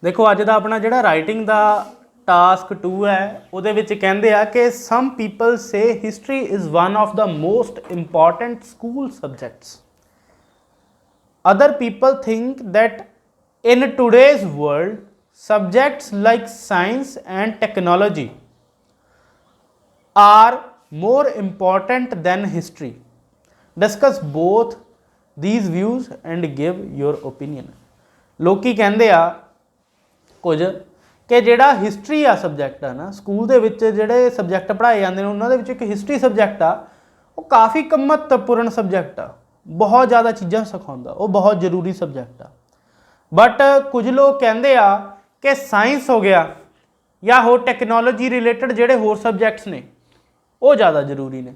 देखो अज का अपना जो राइटिंग का टास्क 2 है उहदे विच कहंदे आ कि सम पीपल से history is one of the most important school subjects. Other people think that in today's world subjects like science and technology are more important than history. Discuss both these views and give your opinion. लोकी कहंदे आ कुछ कि जिहड़ा history आ subject आ ना school दे विच जिहड़े subject पढ़ाए जांदे ने उन्हां दे विच एक हिस्टरी सबजैक्ट आ वो काफ़ी महत्वपूर्ण सबजैक्ट आ, बहुत ज़्यादा चीज़ां सिखाउंदा, वो बहुत जरूरी सबजैक्ट आ। बट कुछ लोग कहते आ कि साइंस हो गया या हो टैक्नोलॉजी रिलेटेड जोड़े होर सबजैक्ट्स ने वो ज़्यादा जरूरी ने,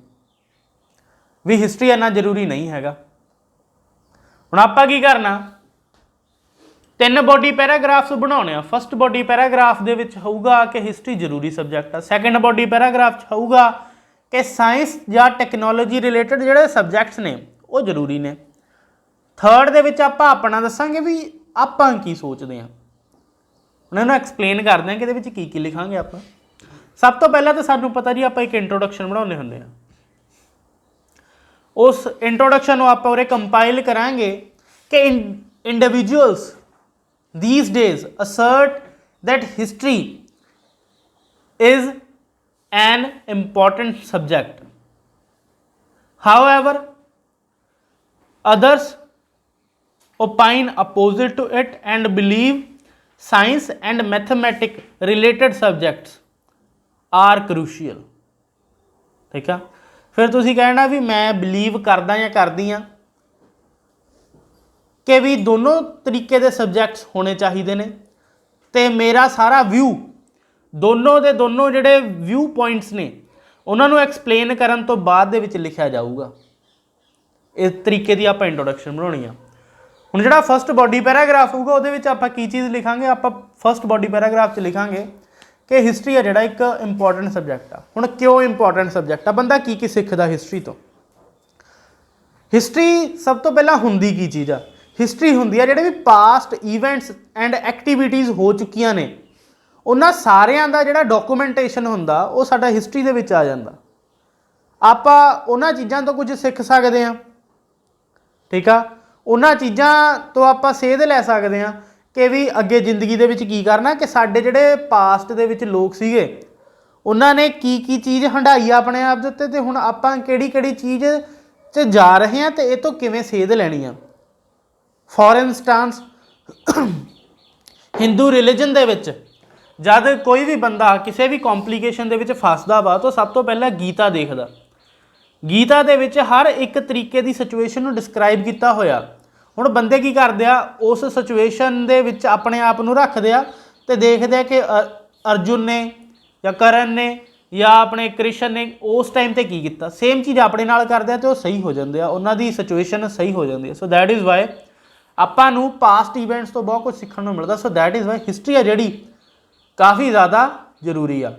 भी हिस्टरी इन्ना जरूरी नहीं हैगा। हुण आपां की करना, 3 बॉडी पैराग्राफ्स बनाने आ। फस्ट बॉडी पैराग्राफ दे विच होऊगा कि हिस्टरी जरूरी सबजैक्ट आ, सैकेंड बॉडी पैराग्राफ होऊगा कि साइंस या टैक्नोलॉजी रिलेटेड जोड़े सबजैक्ट्स ने वो जरूरी ने। थर्ड दे विच आपां अपना दसांगे भी आपां की सोचते हैं, उन्होंने एक्सप्लेन करते हैं कि इहदे विच की लिखांगे। आप सब तो पहला तो सानू पता जी आप एक इंट्रोडक्शन बनाने होंदे आ, उस इंट्रोडक्शन आप उरे कंपाइल करांगे कि individuals these days assert that history is an important subject, however others opine opposite to it and believe science and mathematics related subjects are crucial। ठीक है, फिर तुसी कहना भी मैं बिलीव करदा या करदी हाँ कि भी दोनों तरीके के सबजैक्ट्स होने चाहिए ने, ते मेरा सारा व्यू दोनों के दोनों जिहड़े व्यू पॉइंट्स ने उन्होंने एक्सप्लेन करन तो बाद दे विच लिखिया जाऊगा। इस तरीके की आप इंट्रोडक्शन बनानी आ। हुण जिहड़ा फस्ट बॉडी पैराग्राफ होगा उहदे विच आपां की चीज़ लिखांगे, आपां फस्ट बॉडी पैराग्राफ च लिखांगे कि हिस्टरी है जिहड़ा एक इंपॉर्टेंट सबजैक्ट आ। हुण क्यों इंपॉर्टेंट सबजैक्ट आ, बंदा की सीखदा हिस्टरी तो। हिस्टरी सब तो पहला हुंदी की चीज़ आ, हिस्टरी हुंदी आ जिहड़े भी पास्ट ईवेंट्स एंड एक्टिविटीज़ हो चुकियां ने उन्हां सारियां दा जिहड़ा डॉक्यूमेंटेशन हुंदा वो साडा हिस्टरी दे विच आ जांदा। आपां उन्हां चीज़ां तो कुछ सीख सकदे हां, ठीक आ, उन्हां चीज़ां तो आपां सेध लै सकदे हां कि भी अगे जिंदगी दे विच की करना, कि साडे जिहड़े पास्ट दे विच लोग सीगे उन्हां ने की चीज़ हंडाई अपने आप दे उत्ते, ते हुण आपां किहड़ी चीज़ च जा रहे हैं तो ये तो किवें सेध लैनी आ। फॉर इंस्टांस हिंदू रिलीजन दे विच जद कोई भी बंदा किसी भी कॉम्पलीकेशन दे विच फसदा वा तो सब तो पहला गीता देखदा। गीता दे विच हर एक तरीके की सिचुएशन नूं डिस्क्राइब किया होया। हुण बंदे की करदे आ उस सिचुएशन दे विच अपने आप नूं रखदे आ ते देखदे आ कि अर्जुन ने या करण ने या अपने कृष्ण ने उस टाइम ते की कीता, सेम चीज़ अपने नाल करदे आ ते वो सही हो जांदे आ, उन्हां दी सिचुएशन सही हो जाती है। सो दैट इज़ वाई आपां नूं पास्ट ईवेंट्स तो बहुत कुछ सीखण नूं मिलदा। So that is why history आ जिहड़ी काफ़ी ज़्यादा जरूरी आ।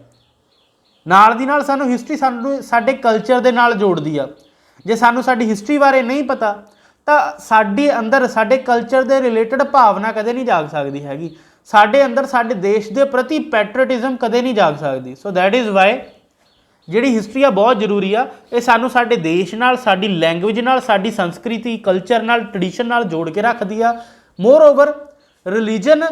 नाल दी नाल सानू हिस्टरी सानू साडे कल्चर दे नाल जोड़दी आ। जे सानू साडी हिस्टरी बारे नहीं पता तो साडे अंदर साडे कल्चर दे रिलेटेड भावना कदे नहीं जाग सकदी हैगी, साडे अंदर साडे देश दे प्रति पैट्रियटिज्म कदे नहीं जाग सकदी। सो दैट इज़ वाई जिहड़ी हिस्टरी आ बहुत जरूरी आ, ये सानू साडे देश नाल साडी लैंगुएज नाल साडी संस्कृति कल्चर नाल ट्रडिशन नाल जोड़ के रखदी आ। मोर ओवर रिलीजन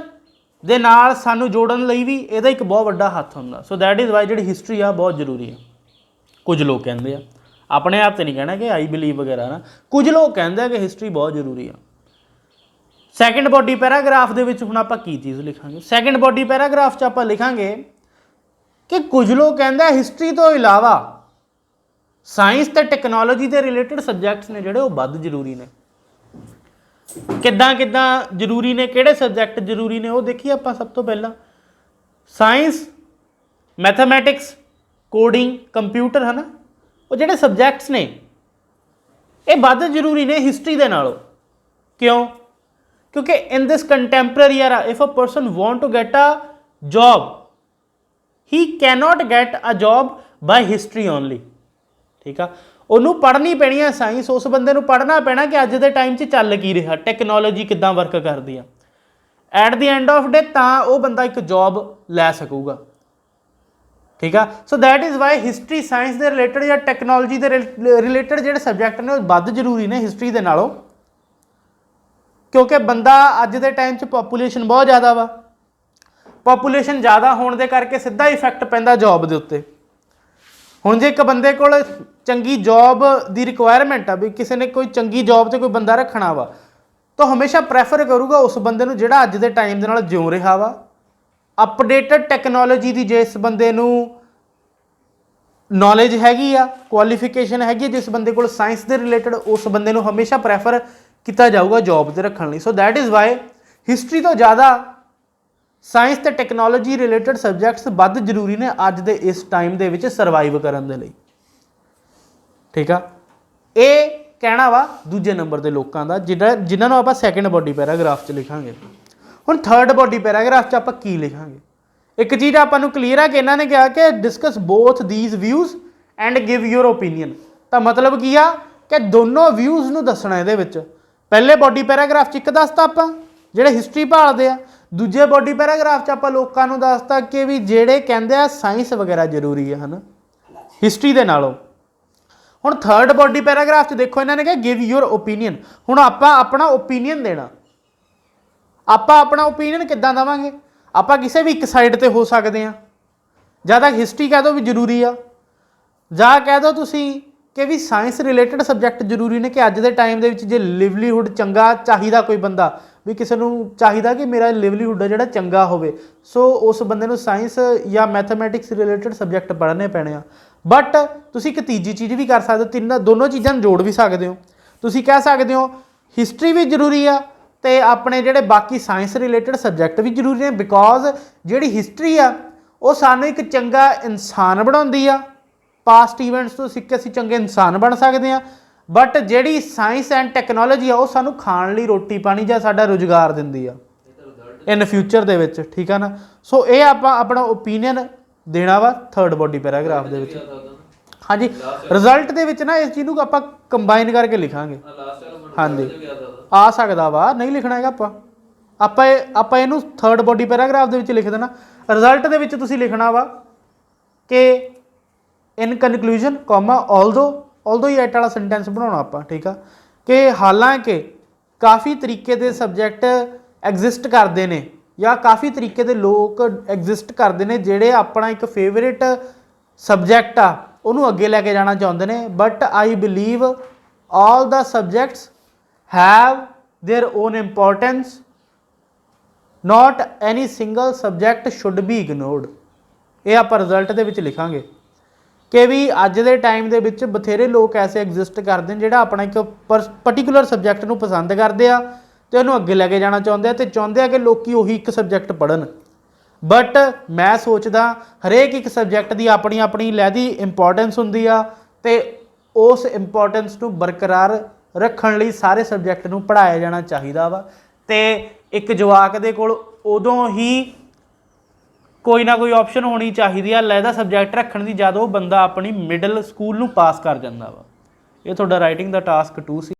दे नाल सानू जोड़न लई भी इहदा एक बहुत वड्डा हत्थ हुंदा। सो दैट इज़ वाई जिहड़ी हिस्टरी आ बहुत जरूरी है। कुछ लोग कहंदे आ, अपने आप तो नहीं कहना कि आई बिलीव वगैरह ना, कुछ लोग कहंदे आ कि हिस्टरी बहुत जरूरी है। सैकेंड बॉडी पैराग्राफ दे विच हुण आपां की चीज़ लिखांगे, सैकेंड बॉडी पैराग्राफ च आपां लिखांगे कि कुछ लोग कहंदे आ हिस्टरी तो इलावा साइंस ते टैक्नोलॉजी दे रिलेटेड सबजैक्ट्स ने जिहड़े वो वध जरूरी ने। किद्दां जरूरी ने, किहड़े सबजैक्ट जरूरी ने वो देखिए आपां। सब तो पहला साइंस मैथमैटिक्स कोडिंग कंप्यूटर है ना, वो जिहड़े सबजैक्ट्स ने ये वध जरूरी ने हिस्टरी दे नालों। क्यों? क्योंकि in this contemporary era if a person want to get a job he cannot get a job by history only. ठीक है, उन्होंने पढ़नी पैनी है साइंस, उस बंदे नूं पढ़ना पैना कि अज दे टाइम 'च चल की रहा, टैक्नोलॉजी किद्दां वर्क करती है। At the end of day ਤਾਂ ਉਹ ਬੰਦਾ ਇੱਕ ਜੌਬ ਲੈ ਸਕੂਗਾ। ਠੀਕ ਆ। So that is why history science ਦੇ ਰਿਲੇਟਡ ਜਾਂ ਟੈਕਨੋਲੋਜੀ ਦੇ ਰਿਲੇਟਡ ਜਿਹੜੇ ਸਬਜੈਕਟ ਨੇ ਉਹ ਵੱਧ ਜ਼ਰੂਰੀ ਨੇ ਹਿਸਟਰੀ ਦੇ ਨਾਲੋਂ, ਕਿਉਂਕਿ ਬੰਦਾ ਅੱਜ ਦੇ ਟਾਈਮ 'ਚ ਪੋਪੂਲੇਸ਼ਨ ਬਹੁਤ ਜ਼ਿਆਦਾ ਵਾ। ਪੋਪੂਲੇਸ਼ਨ ਜ਼ਿਆਦਾ ਹੋਣ ਦੇ ਕਰਕੇ ਸਿੱਧਾ ਇਫੈਕਟ ਪੈਂਦਾ ਜੌਬ ਦੇ ਉੱਤੇ। ਹੁਣ ਜੇ ਇੱਕ ਬੰਦੇ ਕੋਲ ਚੰਗੀ ਜੌਬ ਦੀ ਰਿਕੁਆਇਰਮੈਂਟ ਆ ਵੀ ਕਿਸੇ ਨੇ ਕੋਈ ਚੰਗੀ ਜੌਬ 'ਤੇ ਕੋਈ ਬੰਦਾ ਰੱਖਣਾ ਵਾ, ਤਾਂ ਹਮੇਸ਼ਾ ਪ੍ਰੈਫਰ ਕਰੂਗਾ ਉਸ ਬੰਦੇ ਨੂੰ ਜਿਹੜਾ ਅੱਜ ਦੇ ਟਾਈਮ ਦੇ ਨਾਲ ਜਿਉ ਰਿਹਾ ਵਾ। ਅਪਡੇਟਡ ਟੈਕਨੋਲੋਜੀ ਦੀ ਜਿਸ ਬੰਦੇ ਨੂੰ ਨੌਲੇਜ ਹੈਗੀ ਆ, ਕੁਆਲੀਫਿਕੇਸ਼ਨ ਹੈਗੀ ਆ, ਜਿਸ ਬੰਦੇ ਕੋਲ ਸਾਇੰਸ ਦੇ ਰਿਲੇਟਡ, ਉਸ ਬੰਦੇ ਨੂੰ ਹਮੇਸ਼ਾ ਪ੍ਰੈਫਰ ਕੀਤਾ ਜਾਊਗਾ ਜੌਬ 'ਤੇ ਰੱਖਣ ਲਈ। So that is why history ਤੋਂ ਜ਼ਿਆਦਾ ਸਾਇੰਸ ਤੇ ਟੈਕਨੋਲੋਜੀ ਰਿਲੇਟਡ ਸਬਜੈਕਟਸ ਵੱਧ ਜ਼ਰੂਰੀ ਨੇ ਅੱਜ ਦੇ ਇਸ ਟਾਈਮ ਦੇ ਵਿੱਚ ਸਰਵਾਈਵ ਕਰਨ ਦੇ ਲਈ। ਠੀਕ ਆ। ਇਹ ਕਹਿਣਾ ਵਾ ਦੂਜੇ ਨੰਬਰ ਦੇ ਲੋਕਾਂ ਦਾ ਜਿਨ੍ਹਾਂ ਨੂੰ ਆਪਾਂ ਸੈਕਿੰਡ ਬੋਡੀ ਪੈਰਾਗ੍ਰਾਫ 'ਚ ਲਿਖਾਂਗੇ। ਹੁਣ ਥਰਡ ਬੋਡੀ ਪੈਰਾਗ੍ਰਾਫ 'ਚ ਆਪਾਂ ਕੀ ਲਿਖਾਂਗੇ? ਇੱਕ ਚੀਜ਼ ਆਪਾਂ ਨੂੰ ਕਲੀਅਰ ਆ ਕਿ ਇਹਨਾਂ ਨੇ ਕਿਹਾ ਕਿ discuss both these views and give your opinion. ਤਾਂ ਮਤਲਬ ਕੀ ਆ ਕਿ ਦੋਨੋਂ ਵਿਊਜ਼ ਨੂੰ ਦੱਸਣਾ ਇਹਦੇ ਵਿੱਚ। ਪਹਿਲੇ ਬੋਡੀ ਪੈਰਾਗ੍ਰਾਫ 'ਚ ਇੱਕ ਦੱਸਤਾ ਆਪਾਂ ਜਿਹੜੇ ਹਿਸਟਰੀ ਭਾਲਦੇ ਆ, ਦੂਜੇ ਬੋਡੀ ਪੈਰਾਗ੍ਰਾਫ 'ਚ ਆਪਾਂ ਲੋਕਾਂ ਨੂੰ ਦੱਸਤਾ ਕਿ ਵੀ ਜਿਹੜੇ ਕਹਿੰਦੇ ਆ ਸਾਇੰਸ ਵਗੈਰਾ ਜ਼ਰੂਰੀ ਹੈ ਨਾ ਹਿਸਟਰੀ ਦੇ ਨਾਲੋਂ। ਹੁਣ ਥਰਡ ਬੋਡੀ ਪੈਰਾਗ੍ਰਾਫ 'ਚ ਦੇਖੋ ਇਹਨਾਂ ਨੇ ਕਿਹਾ ਗਿਵ ਯੂਰ ਓਪੀਨੀਅਨ। ਹੁਣ ਆਪਾਂ ਆਪਣਾ ਓਪੀਨੀਅਨ ਦੇਣਾ। ਆਪਾਂ ਆਪਣਾ ਓਪੀਨੀਅਨ ਕਿੱਦਾਂ ਦੇਵਾਂਗੇ? ਆਪਾਂ ਕਿਸੇ ਵੀ ਇੱਕ ਸਾਈਡ 'ਤੇ ਹੋ ਸਕਦੇ ਹਾਂ। ਜਾਂ ਤਾਂ ਹਿਸਟਰੀ ਕਹਿ ਦਿਓ ਵੀ ਜ਼ਰੂਰੀ ਆ, ਜਾਂ ਕਹਿ ਦਿਓ ਤੁਸੀਂ ਕਿ ਵੀ ਸਾਇੰਸ ਰਿਲੇਟਡ ਸਬਜੈਕਟ ਜ਼ਰੂਰੀ ਨੇ, ਕਿ ਅੱਜ ਦੇ ਟਾਈਮ ਦੇ ਵਿੱਚ ਜੇ ਲਿਵਲੀਹੁੱਡ ਚੰਗਾ ਚਾਹੀਦਾ ਕੋਈ ਬੰਦਾ, ਵੀ ਕਿਸੇ ਨੂੰ ਚਾਹੀਦਾ ਕਿ ਮੇਰਾ ਲਿਵਲੀਹੁੱਡ ਜਿਹੜਾ ਚੰਗਾ ਹੋਵੇ, ਸੋ ਉਸ ਬੰਦੇ ਨੂੰ ਸਾਇੰਸ ਜਾਂ ਮੈਥਮੈਟਿਕਸ ਰਿਲੇਟਡ ਸਬਜੈਕਟ ਪੜ੍ਹਨੇ ਪੈਣੇ ਆ। ਬਟ ਤੁਸੀਂ ਇੱਕ ਤੀਜੀ ਚੀਜ਼ ਵੀ ਕਰ ਸਕਦੇ ਹੋ, ਦੋਨੋਂ ਚੀਜ਼ਾਂ ਨੂੰ ਜੋੜ ਵੀ ਸਕਦੇ ਹੋ। ਤੁਸੀਂ ਕਹਿ ਸਕਦੇ ਹੋ ਹਿਸਟਰੀ ਵੀ ਜ਼ਰੂਰੀ ਆ ਅਤੇ ਆਪਣੇ ਜਿਹੜੇ ਬਾਕੀ ਸਾਇੰਸ ਰਿਲੇਟਡ ਸਬਜੈਕਟ ਵੀ ਜ਼ਰੂਰੀ ਨੇ, ਬਿਕੋਜ਼ ਜਿਹੜੀ ਹਿਸਟਰੀ ਆ ਉਹ ਸਾਨੂੰ ਇੱਕ ਚੰਗਾ ਇਨਸਾਨ ਬਣਾਉਂਦੀ ਆ। ਪਾਸਟ ਇਵੈਂਟਸ ਤੋਂ ਸਿੱਖ ਕੇ ਅਸੀਂ ਚੰਗੇ ਇਨਸਾਨ ਬਣ ਸਕਦੇ ਹਾਂ। ਬਟ ਜਿਹੜੀ ਸਾਇੰਸ ਐਂਡ ਟੈਕਨੋਲੋਜੀ ਆ ਉਹ ਸਾਨੂੰ ਖਾਣ ਲਈ ਰੋਟੀ ਪਾਣੀ ਜਾਂ ਸਾਡਾ ਰੁਜ਼ਗਾਰ ਦਿੰਦੀ ਆ ਇਨ ਫਿਊਚਰ ਦੇ ਵਿੱਚ। ਠੀਕ ਆ ਨਾ। ਸੋ ਇਹ ਆਪਾਂ ਆਪਣਾ ਓਪੀਨੀਅਨ ਦੇਣਾ ਵਾ ਥਰਡ ਬੋਡੀ ਪੈਰਾਗ੍ਰਾਫ ਦੇ ਵਿੱਚ। ਹਾਂਜੀ, ਰਿਜ਼ਲਟ ਦੇ ਵਿੱਚ ਨਾ ਇਸ ਚੀਜ਼ ਨੂੰ ਆਪਾਂ ਕੰਬਾਈਨ ਕਰਕੇ ਲਿਖਾਂਗੇ। ਹਾਂਜੀ, ਆ ਸਕਦਾ ਵਾ, ਨਹੀਂ ਲਿਖਣਾ ਹੈਗਾ ਆਪਾਂ ਇਹਨੂੰ ਥਰਡ ਬੋਡੀ ਪੈਰਾਗ੍ਰਾਫ ਦੇ ਵਿੱਚ ਲਿਖ ਦੇਣਾ। ਰਿਜ਼ਲਟ ਦੇ ਵਿੱਚ ਤੁਸੀਂ ਲਿਖਣਾ ਵਾ ਕਿ ਇਨ ਕਨਕਲੂਜਨ ਕੌਮਾ ਆਲਦੋ ਹੀ ਐਟ ਵਾਲਾ ਸੈਂਟੈਂਸ ਬਣਾਉਣਾ ਆਪਾਂ। ਠੀਕ ਆ। ਕਿ ਹਾਲਾਂਕਿ ਕਾਫੀ ਤਰੀਕੇ ਦੇ ਸਬਜੈਕਟ ਐਗਜ਼ਿਸਟ ਕਰਦੇ ਨੇ ਜਾਂ ਕਾਫੀ ਤਰੀਕੇ ਦੇ ਲੋਕ ਐਗਜ਼ਿਸਟ ਕਰਦੇ ਨੇ ਜਿਹੜੇ ਆਪਣਾ ਇੱਕ ਫੇਵਰੇਟ ਸਬਜੈਕਟ ਆ ਉਹਨੂੰ ਅੱਗੇ ਲੈ ਕੇ ਜਾਣਾ ਚਾਹੁੰਦੇ ਨੇ। But I believe all the subjects have their own importance, not any single subject should be ignored. ਇਹ ਆਪਾਂ ਰਿਜ਼ਲਟ ਦੇ ਵਿੱਚ ਲਿਖਾਂਗੇ ਕਿ ਵੀ ਅੱਜ ਦੇ ਟਾਈਮ ਦੇ ਵਿੱਚ ਬਥੇਰੇ ਲੋਕ ਐਸੇ ਐਗਜ਼ਿਸਟ ਕਰਦੇ ਨੇ ਜਿਹੜਾ ਆਪਣਾ ਇੱਕ ਪਰਟੀਕੂਲਰ ਸਬਜੈਕਟ ਨੂੰ ਪਸੰਦ ਕਰਦੇ ਆ ਅਤੇ ਉਹਨੂੰ ਅੱਗੇ ਲੈ ਕੇ ਜਾਣਾ ਚਾਹੁੰਦੇ ਆ ਅਤੇ ਚਾਹੁੰਦੇ ਆ ਕਿ ਲੋਕ ਉਹੀ ਇੱਕ ਸਬਜੈਕਟ ਪੜ੍ਹਨ। ਬਟ ਮੈਂ ਸੋਚਦਾ ਹਰੇਕ ਇੱਕ ਸਬਜੈਕਟ ਦੀ ਆਪਣੀ ਆਪਣੀ ਲਹਿਦੀ ਇੰਪੋਰਟੈਂਸ ਹੁੰਦੀ ਆ ਅਤੇ ਉਸ ਇੰਪੋਰਟੈਂਸ ਨੂੰ ਬਰਕਰਾਰ ਰੱਖਣ ਲਈ ਸਾਰੇ ਸਬਜੈਕਟ ਨੂੰ ਪੜ੍ਹਾਇਆ ਜਾਣਾ ਚਾਹੀਦਾ ਵਾ। ਅਤੇ ਇੱਕ ਜਵਾਕ ਦੇ ਕੋਲ ਉਦੋਂ ਹੀ ਕੋਈ ਨਾ ਕੋਈ ਆਪਸ਼ਨ ਹੋਣੀ ਚਾਹੀਦੀ ਆ ਲਹਿਦਾ ਸਬਜੈਕਟ ਰੱਖਣ ਦੀ, ਜਦ ਉਹ ਬੰਦਾ ਆਪਣੀ ਮਿਡਲ ਸਕੂਲ ਨੂੰ ਪਾਸ ਕਰ ਜਾਂਦਾ ਵਾ। ਇਹ ਤੁਹਾਡਾ ਰਾਈਟਿੰਗ ਦਾ ਟਾਸਕ 2 ਸੀ।